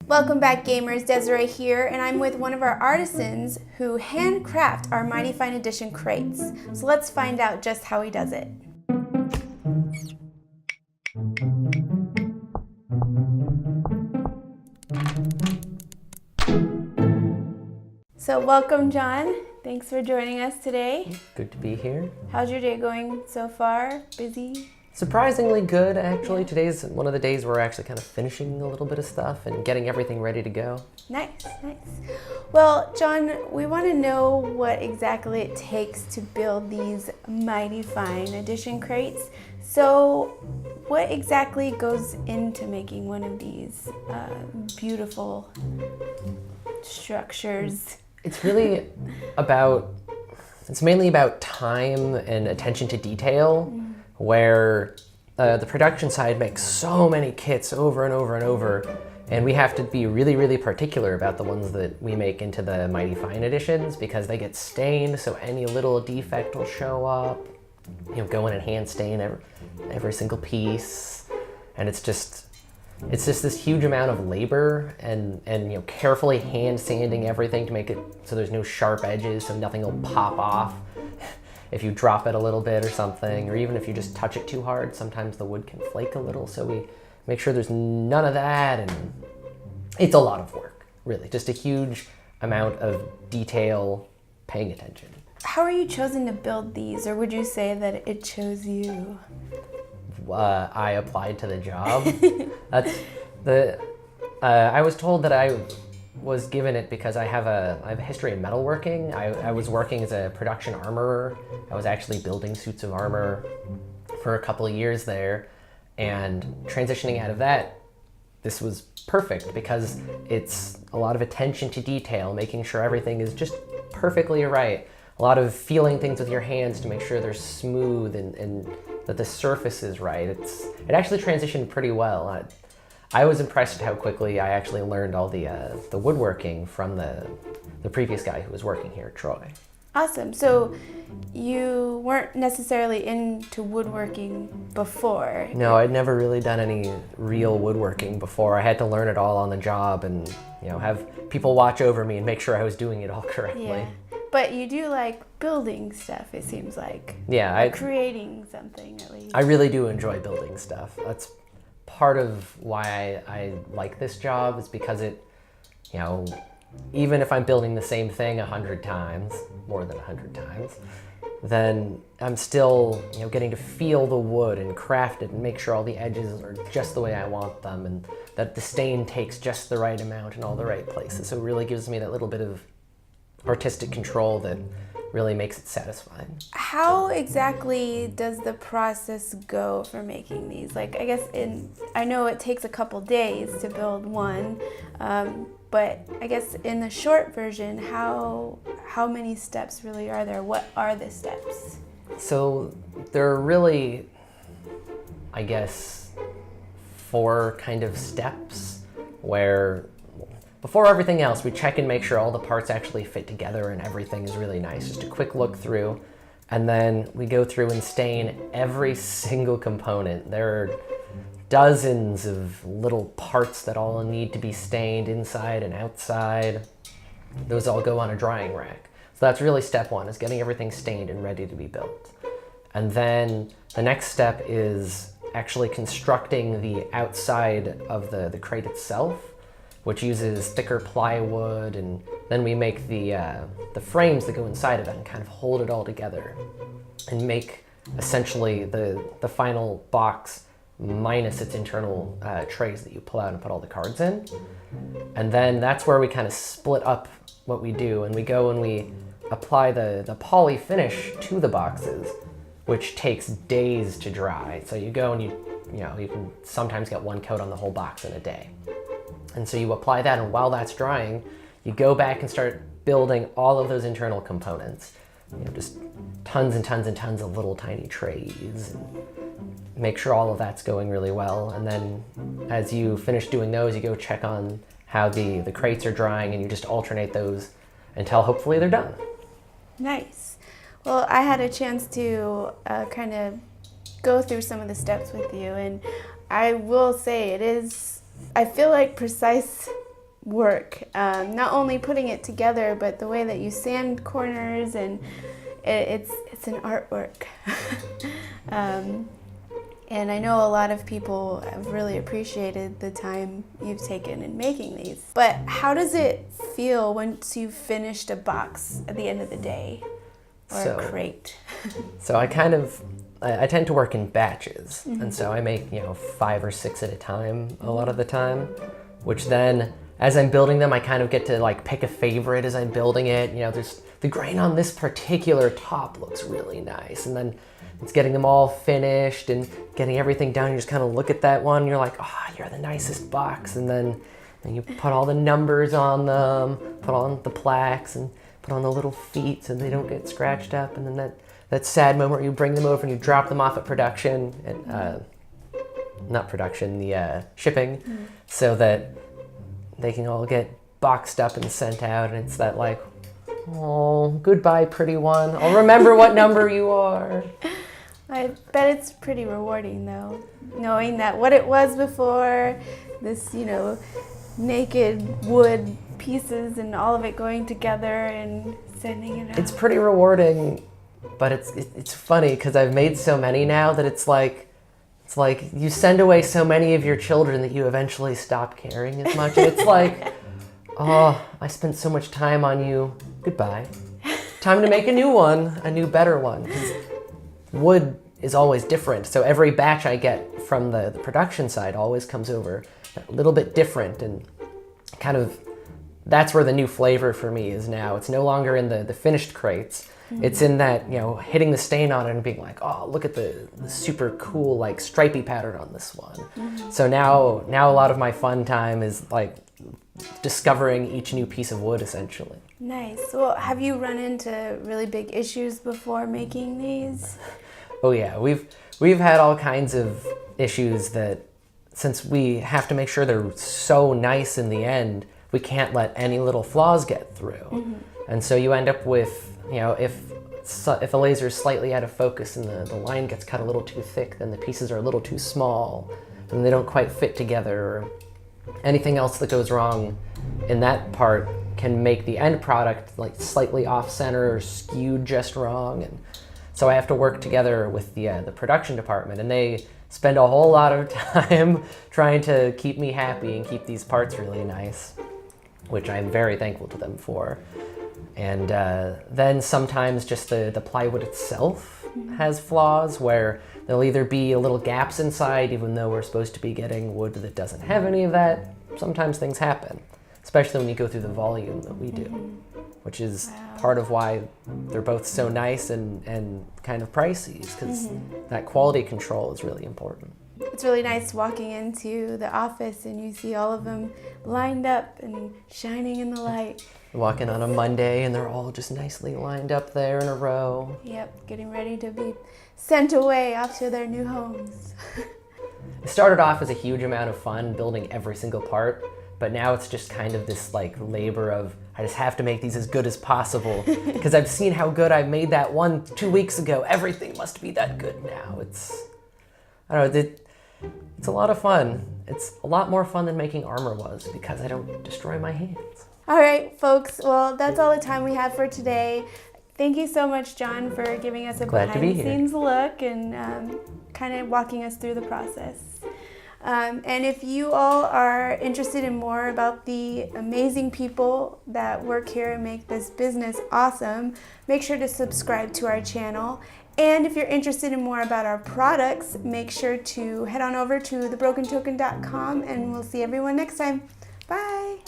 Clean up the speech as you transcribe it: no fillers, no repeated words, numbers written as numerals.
Welcome back, gamers. Desiree here, and I'm with one of our artisans who handcraft our Mighty Fine Edition crates. So let's find out just how he does it. So welcome, John. Thanks for joining us today. Good to be here. How's your day going so far? Busy? Surprisingly good, actually. Yeah. Today's one of the days where we're actually kind of finishing a little bit of stuff and getting everything ready to go. Nice, nice. Well, John, we want to know what exactly it takes to build these Mighty Fine Edition crates. So what exactly goes into making one of these beautiful structures? It's mainly about time and attention to detail, where the production side makes so many kits over and over and over, and we have to be really, really particular about the ones that we make into the Mighty Fine editions because they get stained, so any little defect will show up. Go in and hand stain every single piece, and it's just this huge amount of labor and carefully hand sanding everything to make it so there's no sharp edges, so nothing will pop off if you drop it a little bit or something, or even if you just touch it too hard, sometimes the wood can flake a little, so we make sure there's none of that, and it's a lot of work, really. Just a huge amount of detail, paying attention. How are you chosen to build these, or would you say that it chose you? I applied to the job. I was told that I was given it because I have a history in metalworking. I was working as a production armorer. I was actually building suits of armor for a couple of years there, and transitioning out of that, this was perfect because it's a lot of attention to detail, making sure everything is just perfectly right. A lot of feeling things with your hands to make sure they're smooth and that the surface is right. It actually transitioned pretty well. I was impressed at how quickly I actually learned all the woodworking from the previous guy who was working here, Troy. Awesome. So you weren't necessarily into woodworking before? No, I'd never really done any real woodworking before. I had to learn it all on the job and have people watch over me and make sure I was doing it all correctly. Yeah. But you do like building stuff, it seems like. Yeah. Creating something, at least. I really do enjoy building stuff. That's part of why I like this job, is because it, even if I'm building the same thing 100 times, more than 100 times, then I'm still, getting to feel the wood and craft it and make sure all the edges are just the way I want them and that the stain takes just the right amount in all the right places. So it really gives me that little bit of artistic control that really makes it satisfying. How exactly does the process go for making these? Like, I guess I know it takes a couple days to build one, but I guess in the short version, how many steps really are there? What are the steps? So there are really, I guess, 4 kind of steps where before everything else, we check and make sure all the parts actually fit together and everything is really nice. Just a quick look through. And then we go through and stain every single component. There are dozens of little parts that all need to be stained inside and outside. Those all go on a drying rack. So that's really step 1, is getting everything stained and ready to be built. And then the next step is actually constructing the outside of the crate itself, which uses thicker plywood, and then we make the frames that go inside of it and kind of hold it all together and make essentially the final box minus its internal trays that you pull out and put all the cards in. And then that's where we kind of split up what we do, and we go and we apply the poly finish to the boxes, which takes days to dry. So you go and you can sometimes get one coat on the whole box in a day. And so you apply that, and while that's drying, you go back and start building all of those internal components. Just tons and tons and tons of little tiny trays, and make sure all of that's going really well. And then as you finish doing those, you go check on how the crates are drying, and you just alternate those until hopefully they're done. Nice. Well, I had a chance to kind of go through some of the steps with you, and I will say I feel like precise work. Not only putting it together, but the way that you sand corners, and it's an artwork. And I know a lot of people have really appreciated the time you've taken in making these. But how does it feel once you've finished a box at the end of the day? Or a crate? So I tend to work in batches. And so I make, 5 or 6 at a time a lot of the time, which then as I'm building them, I kind of get to like pick a favorite as I'm building it. There's the grain on this particular top looks really nice. And then it's getting them all finished and getting everything done. You just kind of look at that one and you're like, you're the nicest box. And then you put all the numbers on them, put on the plaques and put on the little feet so they don't get scratched up. And then that sad moment where you bring them over and you drop them off at production, and not production, the shipping, so that they can all get boxed up and sent out. And it's that like, oh, goodbye, pretty one. I'll remember what number you are. I bet it's pretty rewarding, though, knowing that what it was before, this, naked wood pieces and all of it going together and sending it out. It's pretty rewarding, but it's funny because I've made so many now that it's like you send away so many of your children that you eventually stop caring as much. And it's like, oh, I spent so much time on you. Goodbye. Time to make a new one, a new, better one. 'Cause wood is always different. So every batch I get from the production side always comes over a little bit different, and kind of that's where the new flavor for me is now. It's no longer in the finished crates. It's in that, hitting the stain on it and being like, oh, look at the super cool, like, stripy pattern on this one. So now a lot of my fun time is like discovering each new piece of wood, essentially. Nice. Well, have you run into really big issues before making these? Oh yeah, we've had all kinds of issues that, since we have to make sure they're so nice in the end, we can't let any little flaws get through. And so you end up with, if a laser is slightly out of focus and the line gets cut a little too thick, then the pieces are a little too small and they don't quite fit together, or anything else that goes wrong in that part can make the end product like slightly off center or skewed just wrong. And so I have to work together with the production department, and they spend a whole lot of time trying to keep me happy and keep these parts really nice, which I'm very thankful to them for. And then sometimes just the plywood itself has flaws where there'll either be a little gaps inside, even though we're supposed to be getting wood that doesn't have any of that. Sometimes things happen, especially when you go through the volume that we do, which is part of why they're both so nice and kind of pricey, because that quality control is really important. It's really nice walking into the office and you see all of them lined up and shining in the light. Walk in on a Monday and they're all just nicely lined up there in a row. Yep, getting ready to be sent away off to their new homes. It started off as a huge amount of fun building every single part, but now it's just kind of this like labor of, I just have to make these as good as possible because I've seen how good I made that one 2 weeks ago. Everything must be that good now. I don't know, it's a lot of fun. It's a lot more fun than making armor was because I don't destroy my hands. All right, folks. Well, that's all the time we have for today. Thank you so much, John, for giving us a behind-the-scenes look and kind of walking us through the process. And if you all are interested in more about the amazing people that work here and make this business awesome, make sure to subscribe to our channel. And if you're interested in more about our products, make sure to head on over to thebrokentoken.com, and we'll see everyone next time. Bye.